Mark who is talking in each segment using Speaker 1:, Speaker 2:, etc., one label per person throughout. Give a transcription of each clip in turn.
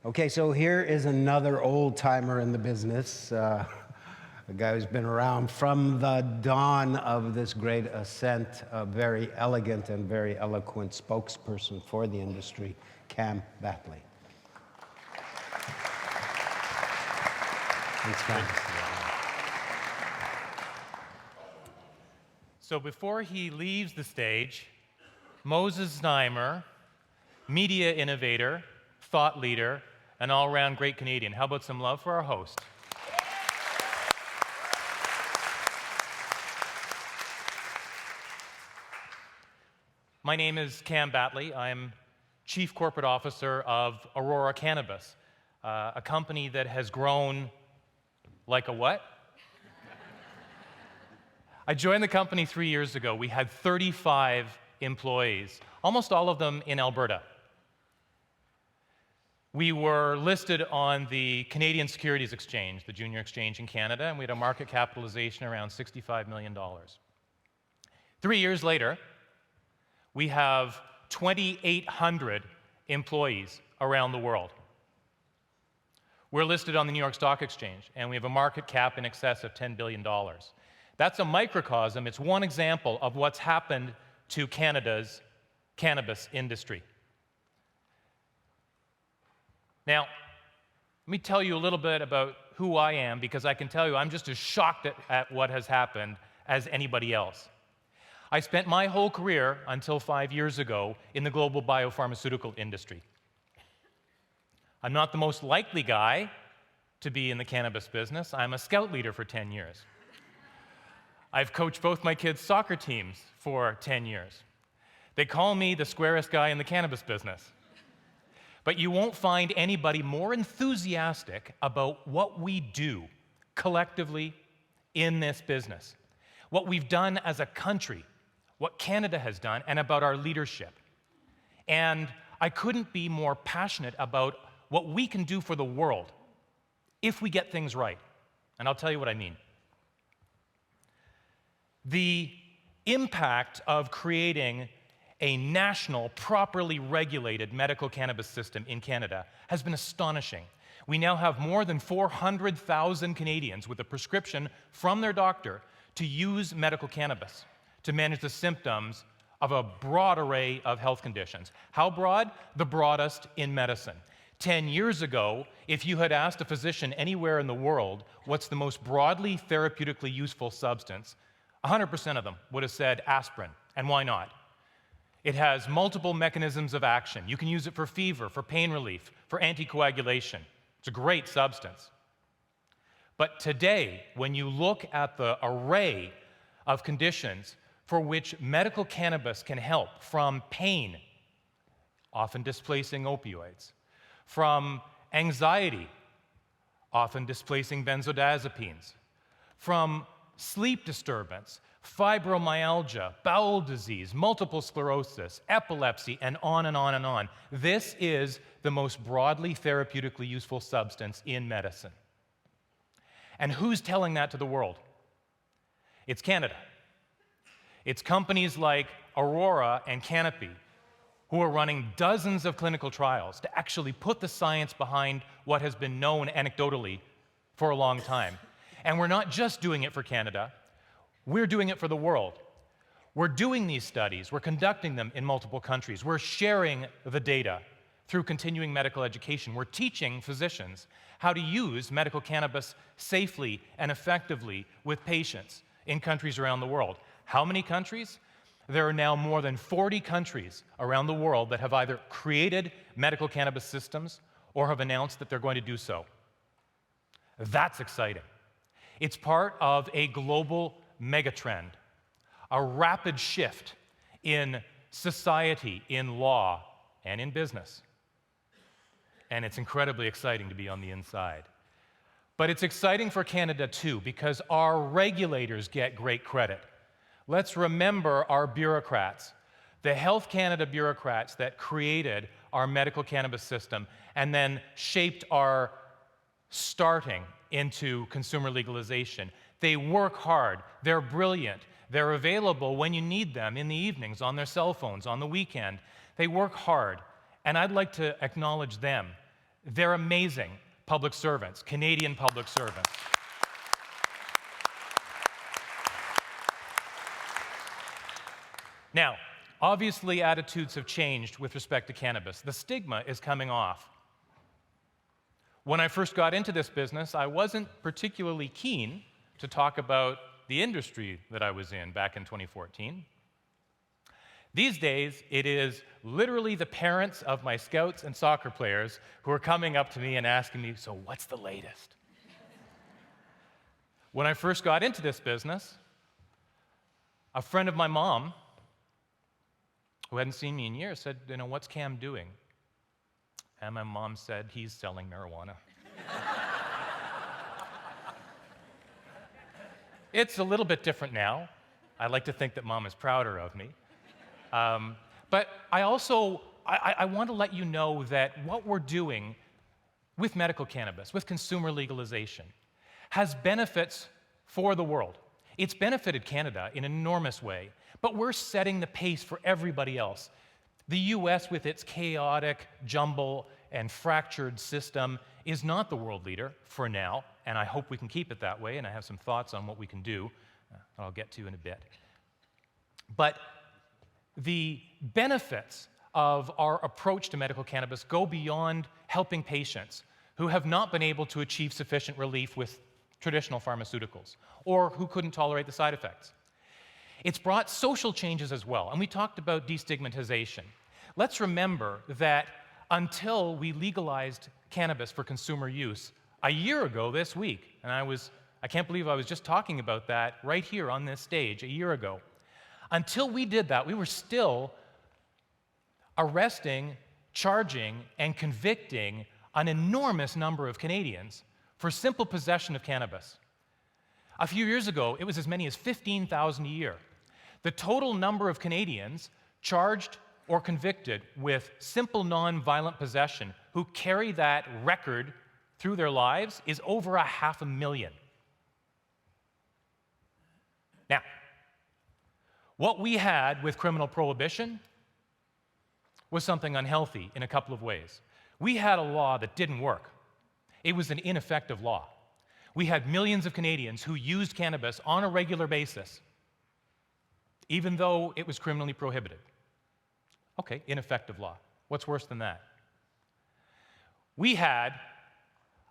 Speaker 1: Okay, so here is another old timer in the business, a guy who's been around from the dawn of this great ascent, a very elegant and very eloquent spokesperson for the industry, Cam Battley. Thanks, Cam.
Speaker 2: So before he leaves the stage, Moses Znaimer, media innovator, thought leader, an all-around great Canadian. How about some love for our host? My name is Cam Battley. I'm Chief Corporate Officer of Aurora Cannabis, a company that has grown like a what? I joined the company 3 years ago. We had 35 employees, almost all of them in Alberta. We were listed on the Canadian Securities Exchange, the junior exchange in Canada, and we had a market capitalization around $65 million. 3 years later, we have 2,800 employees around the world. We're listed on the New York Stock Exchange, and we have a market cap in excess of $10 billion. That's a microcosm. It's one example of what's happened to Canada's cannabis industry. Now, let me tell you a little bit about who I am, because I can tell you I'm just as shocked at what has happened as anybody else. I spent my whole career, until 5 years ago, in the global biopharmaceutical industry. I'm not the most likely guy to be in the cannabis business. I'm a scout leader for 10 years. I've coached both my kids' soccer teams for 10 years. They call me the squarest guy in the cannabis business. But you won't find anybody more enthusiastic about what we do collectively in this business, what we've done as a country, what Canada has done, and about our leadership. And I couldn't be more passionate about what we can do for the world if we get things right. And I'll tell you what I mean. The impact of creating a national, properly regulated medical cannabis system in Canada has been astonishing. We now have more than 400,000 Canadians with a prescription from their doctor to use medical cannabis to manage the symptoms of a broad array of health conditions. How broad? The broadest in medicine. 10 years ago, if you had asked a physician anywhere in the world what's the most broadly therapeutically useful substance, 100% of them would have said aspirin. And why not? It has multiple mechanisms of action. You can use it for fever, for pain relief, for anticoagulation. It's a great substance. But today, when you look at the array of conditions for which medical cannabis can help, from pain, often displacing opioids, from anxiety, often displacing benzodiazepines, from sleep disturbance, fibromyalgia, bowel disease, multiple sclerosis, epilepsy, and on and on and on. This is the most broadly therapeutically useful substance in medicine. And who's telling that to the world? It's Canada. It's companies like Aurora and Canopy who are running dozens of clinical trials to actually put the science behind what has been known anecdotally for a long time. And we're not just doing it for Canada, we're doing it for the world. We're doing these studies, we're conducting them in multiple countries, we're sharing the data through continuing medical education. We're teaching physicians how to use medical cannabis safely and effectively with patients in countries around the world. How many countries? There are now more than 40 countries around the world that have either created medical cannabis systems or have announced that they're going to do so. That's exciting. It's part of a global megatrend, a rapid shift in society, in law, and in business. And it's incredibly exciting to be on the inside. But it's exciting for Canada too, because our regulators get great credit. Let's remember our bureaucrats, the Health Canada bureaucrats that created our medical cannabis system and then shaped our starting into consumer legalization. They work hard, they're brilliant, they're available when you need them in the evenings, on their cell phones, on the weekend. They work hard, and I'd like to acknowledge them. They're amazing public servants, Canadian public servants. Now, obviously attitudes have changed with respect to cannabis. The stigma is coming off. When I first got into this business, I wasn't particularly keen to talk about the industry that I was in back in 2014. These days, it is literally the parents of my scouts and soccer players who are coming up to me and asking me, "So what's the latest?" When I first got into this business, a friend of my mom, who hadn't seen me in years, said, "What's Cam doing?" And my mom said, "He's selling marijuana." It's a little bit different now. I like to think that Mom is prouder of me. But I also want to let you know that what we're doing with medical cannabis, with consumer legalization, has benefits for the world. It's benefited Canada in an enormous way, but we're setting the pace for everybody else. The US, with its chaotic, jumble, and fractured system, is not the world leader for now, and I hope we can keep it that way, and I have some thoughts on what we can do I'll get to in a bit. But the benefits of our approach to medical cannabis go beyond helping patients who have not been able to achieve sufficient relief with traditional pharmaceuticals, or who couldn't tolerate the side effects. It's brought social changes as well, and we talked about destigmatization. Let's remember that until we legalized cannabis for consumer use a year ago this week, and I can't believe I was just talking about that right here on this stage a year ago. Until we did that, we were still arresting, charging, and convicting an enormous number of Canadians for simple possession of cannabis. A few years ago, it was as many as 15,000 a year. The total number of Canadians charged or convicted with simple non-violent possession who carry that record through their lives is over 500,000. Now, what we had with criminal prohibition was something unhealthy in a couple of ways. We had a law that didn't work. It was an ineffective law. We had millions of Canadians who used cannabis on a regular basis, even though it was criminally prohibited. Okay, ineffective law. What's worse than that? We had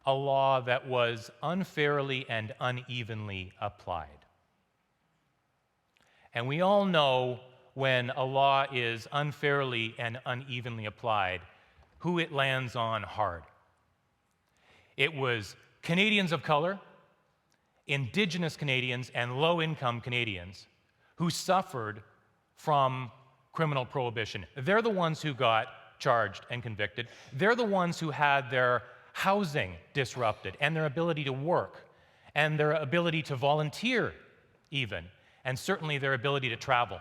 Speaker 2: a law that was unfairly and unevenly applied. And we all know when a law is unfairly and unevenly applied, who it lands on hard. It was Canadians of color, Indigenous Canadians, and low-income Canadians who suffered from criminal prohibition. They're the ones who got charged and convicted. They're the ones who had their housing disrupted, and their ability to work, and their ability to volunteer even, and certainly their ability to travel.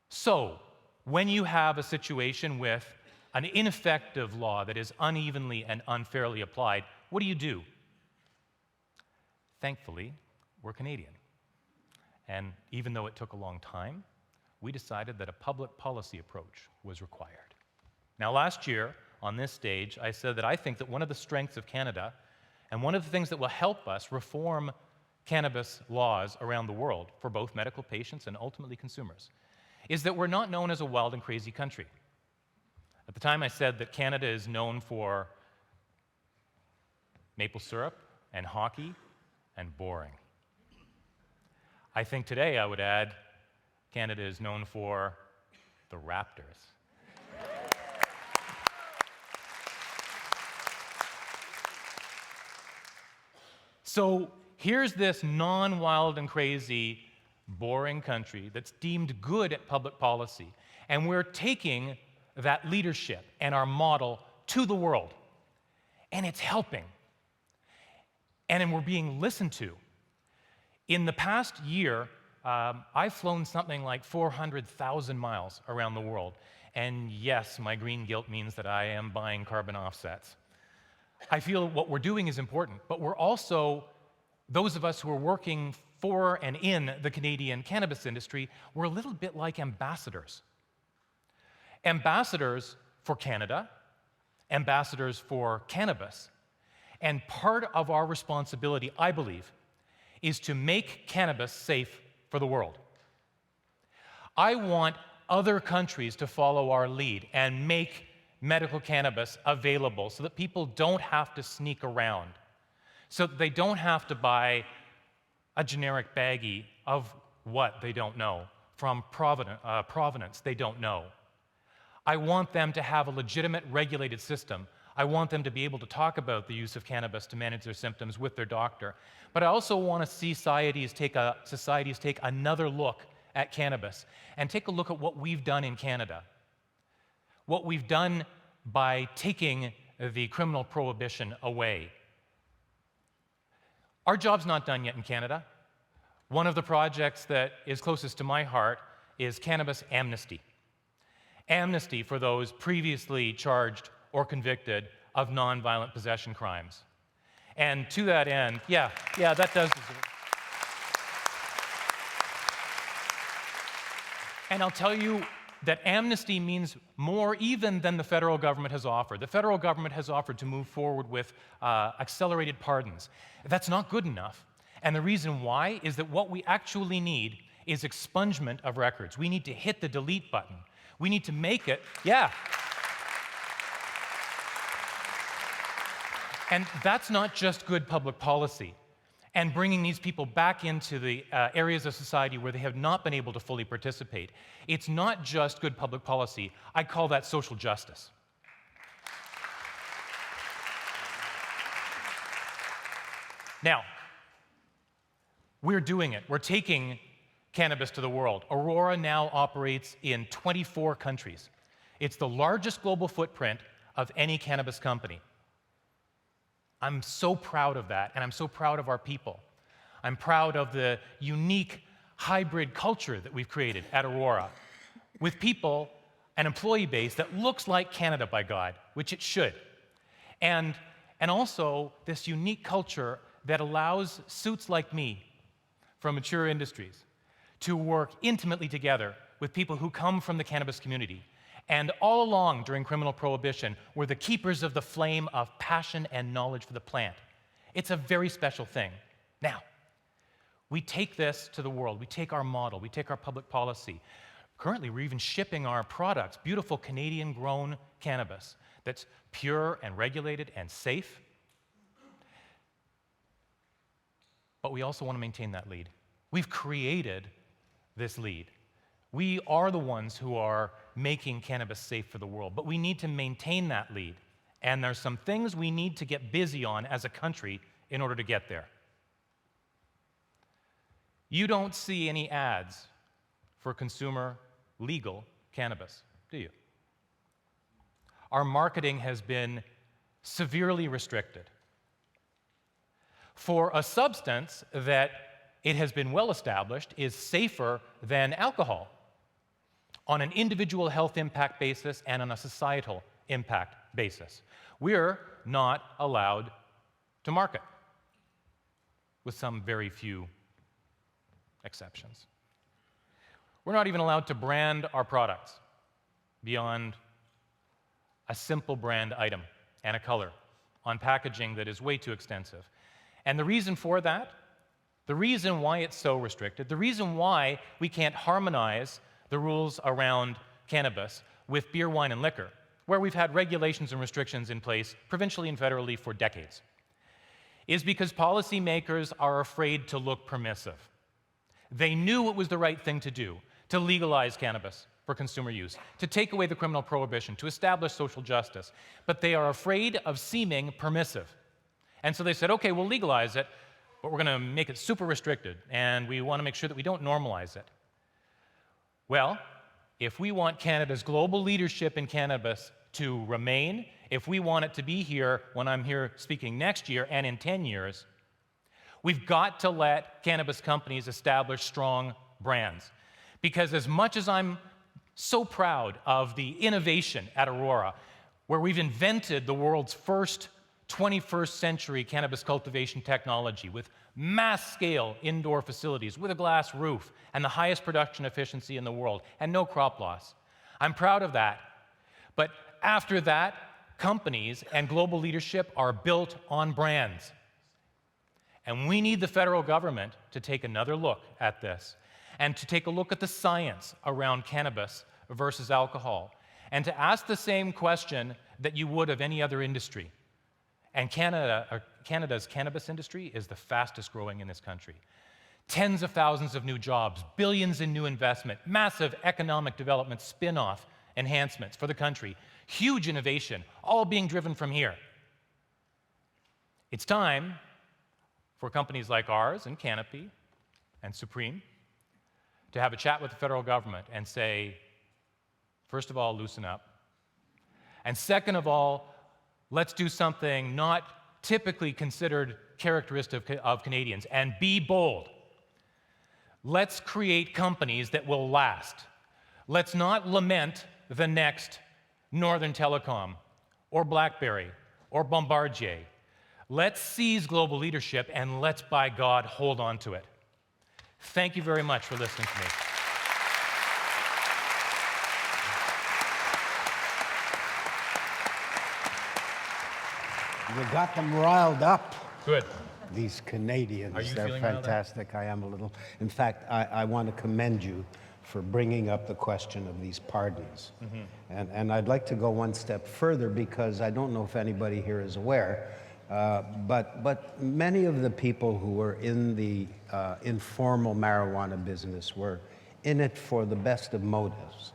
Speaker 2: So, when you have a situation with an ineffective law that is unevenly and unfairly applied, what do? Thankfully, we're Canadian. And even though it took a long time, we decided that a public policy approach was required. Now, last year, on this stage, I said that I think that one of the strengths of Canada, and one of the things that will help us reform cannabis laws around the world for both medical patients and ultimately consumers, is that we're not known as a wild and crazy country. At the time, I said that Canada is known for maple syrup and hockey and boring. I think today I would add Canada is known for the Raptors. So here's this non-wild and crazy, boring country that's deemed good at public policy, and we're taking that leadership and our model to the world, and it's helping, and we're being listened to. In the past year, I've flown something like 400,000 miles around the world, and yes, my green guilt means that I am buying carbon offsets. I feel what we're doing is important, but we're also, those of us who are working for and in the Canadian cannabis industry, we're a little bit like ambassadors. Ambassadors for Canada ambassadors for cannabis. And part of our responsibility, I believe, is to make cannabis safe for the world. I want other countries to follow our lead and make medical cannabis available so that people don't have to sneak around, so that they don't have to buy a generic baggie of what they don't know, from provenance they don't know. I want them to have a legitimate regulated system. I want them to be able to talk about the use of cannabis to manage their symptoms with their doctor. But I also want to see societies take another look at cannabis and take a look at what we've done in Canada. What we've done by taking the criminal prohibition away. Our job's not done yet in Canada. One of the projects that is closest to my heart is cannabis amnesty. Amnesty for those previously charged or convicted of nonviolent possession crimes. And to that end, yeah, that does deserve. And I'll tell you that amnesty means more even than the federal government has offered. The federal government has offered to move forward with accelerated pardons. That's not good enough. And the reason why is that what we actually need is expungement of records. We need to hit the delete button. We need to make it, And that's not just good public policy and bringing these people back into the areas of society where they have not been able to fully participate. It's not just good public policy. I call that social justice. Now, we're doing it. We're taking cannabis to the world. Aurora now operates in 24 countries. It's the largest global footprint of any cannabis company. I'm so proud of that, and I'm so proud of our people. I'm proud of the unique hybrid culture that we've created at Aurora, with people, an employee base that looks like Canada, by God, which it should. And also this unique culture that allows suits like me from mature industries to work intimately together with people who come from the cannabis community. And all along during criminal prohibition were the keepers of the flame of passion and knowledge for the plant. It's a very special thing. Now, we take this to the world. We take our model. We take our public policy. Currently, we're even shipping our products, beautiful Canadian-grown cannabis that's pure and regulated and safe. But we also want to maintain that lead. We've created this lead. We are the ones who are making cannabis safe for the world, but we need to maintain that lead. And there's some things we need to get busy on as a country in order to get there. You don't see any ads for consumer legal cannabis, do you? Our marketing has been severely restricted for a substance that it has been well established is safer than alcohol on an individual health impact basis and on a societal impact basis. We're not allowed to market, with some very few exceptions. We're not even allowed to brand our products beyond a simple brand item and a color on packaging that is way too extensive. And the reason for that, the reason why it's so restricted, the reason why we can't harmonize the rules around cannabis with beer, wine, and liquor, where we've had regulations and restrictions in place provincially and federally for decades, is because policymakers are afraid to look permissive. They knew it was the right thing to do, to legalize cannabis for consumer use, to take away the criminal prohibition, to establish social justice, but they are afraid of seeming permissive. And so they said, okay, we'll legalize it, but we're going to make it super restricted, and we want to make sure that we don't normalize it. Well, if we want Canada's global leadership in cannabis to remain, if we want it to be here when I'm here speaking next year and in 10 years, we've got to let cannabis companies establish strong brands. Because as much as I'm so proud of the innovation at Aurora, where we've invented the world's first 21st century cannabis cultivation technology with mass-scale indoor facilities with a glass roof and the highest production efficiency in the world and no crop loss. I'm proud of that. But after that, companies and global leadership are built on brands. And we need the federal government to take another look at this and to take a look at the science around cannabis versus alcohol and to ask the same question that you would of any other industry. And Canada's cannabis industry is the fastest growing in this country. Tens of thousands of new jobs, billions in new investment, massive economic development, spin-off enhancements for the country, huge innovation, all being driven from here. It's time for companies like ours and Canopy and Supreme to have a chat with the federal government and say, first of all, loosen up. And second of all, let's do something not typically considered characteristic of Canadians and be bold. Let's create companies that will last. Let's not lament the next Northern Telecom or BlackBerry or Bombardier. Let's seize global leadership and let's, by God, hold on to it. Thank you very much for listening to me.
Speaker 1: You got them riled up.
Speaker 2: Good.
Speaker 1: These Canadians,
Speaker 2: Are you
Speaker 1: they're
Speaker 2: feeling riled up?
Speaker 1: fantastic. I am a little. In fact, I want to commend you for bringing up the question of these pardons. And I'd like to go one step further because I don't know if anybody here is aware, but many of the people who were in the informal marijuana business were in it for the best of motives.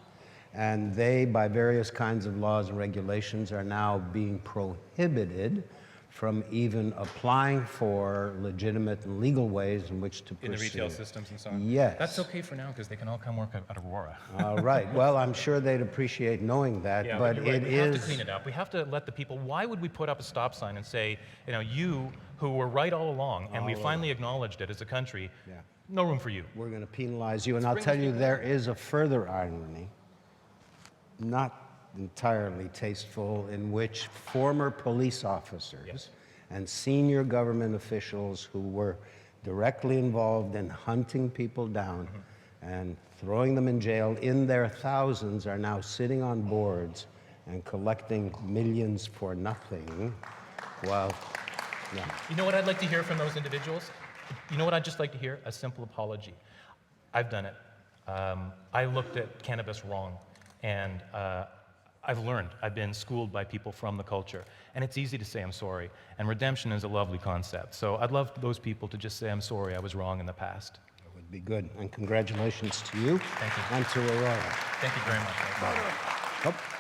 Speaker 1: And they, by various kinds of laws and regulations, are now being prohibited from even applying for legitimate and legal ways in which to pursue.
Speaker 2: In the retail systems and so on?
Speaker 1: Yes.
Speaker 2: That's okay for now because they can all come work at Aurora.
Speaker 1: All right. Well, I'm sure they'd appreciate knowing that,
Speaker 2: Yeah,
Speaker 1: but
Speaker 2: you're right.
Speaker 1: it
Speaker 2: We have
Speaker 1: is.
Speaker 2: to clean it up. We have to let the people, why would we put up a stop sign and say, you who were right all along, and we finally acknowledged it as a country,
Speaker 1: Yeah.
Speaker 2: no room for you.
Speaker 1: We're going to penalize you. And I'll
Speaker 2: bring
Speaker 1: tell
Speaker 2: these
Speaker 1: you,
Speaker 2: people
Speaker 1: there is a further irony, not entirely tasteful, in which former police officers
Speaker 2: Yes.
Speaker 1: and senior government officials who were directly involved in hunting people down and throwing them in jail in their thousands are now sitting on boards and collecting millions for nothing. Well, yeah.
Speaker 2: You know what I'd like to hear from those individuals? You know what I'd just like to hear? A simple apology. I've done it. I looked at cannabis wrong, and I've learned. I've been schooled by people from the culture, and it's easy to say I'm sorry, and redemption is a lovely concept. So I'd love those people to just say, I'm sorry, I was wrong in the past.
Speaker 1: That would be good. And congratulations to you.
Speaker 2: Thank you.
Speaker 1: And to Aurora.
Speaker 2: Thank you very much.
Speaker 1: Oh.